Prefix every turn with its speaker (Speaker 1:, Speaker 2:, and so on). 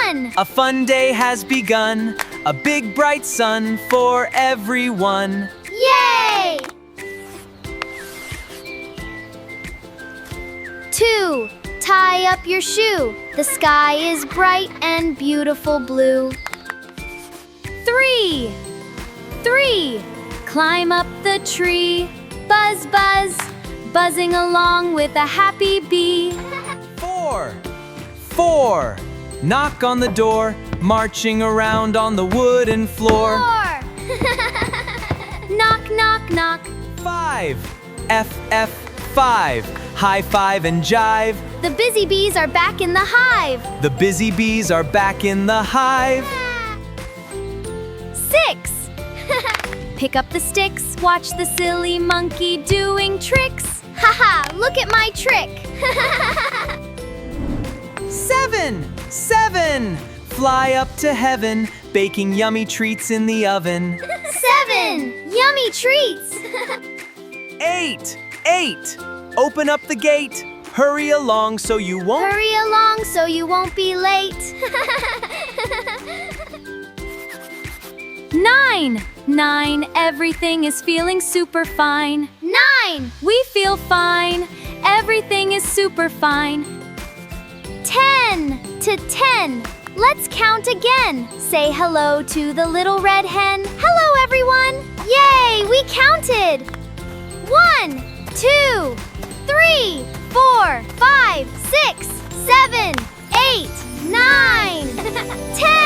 Speaker 1: Fun!
Speaker 2: A fun day has begun, a big bright sun for everyone.
Speaker 1: Yay! 2. Tie up your shoe. The sky is bright and beautiful blue. 3. Climb up the tree. Buzz, buzz, buzzing along with a happy bee.
Speaker 2: 4. Knock on the door, marching around on the wooden floor.
Speaker 1: 4. Knock, knock, knock.
Speaker 2: 5. 5. High five and jive.
Speaker 1: The busy bees are back in the hive.
Speaker 2: The busy bees are back in the hive.
Speaker 1: 6. Pick up the sticks, watch the silly monkey doing tricks. Haha, look at my trick.
Speaker 2: 7. Fly up to heaven, baking yummy treats in the oven.
Speaker 1: 7. Yummy treats.
Speaker 2: 8. Open up the gate. Hurry along so you won't.
Speaker 1: Hurry along so you won't be late. 9. Everything is feeling super fine. 9. We feel fine. Everything is super fine. 10. To 10. Let's count again. Say hello to the little red hen. Hello, everyone. Yay, we counted. 1, 2, 3, 4, 5, 6, 7, 8, 9, 10.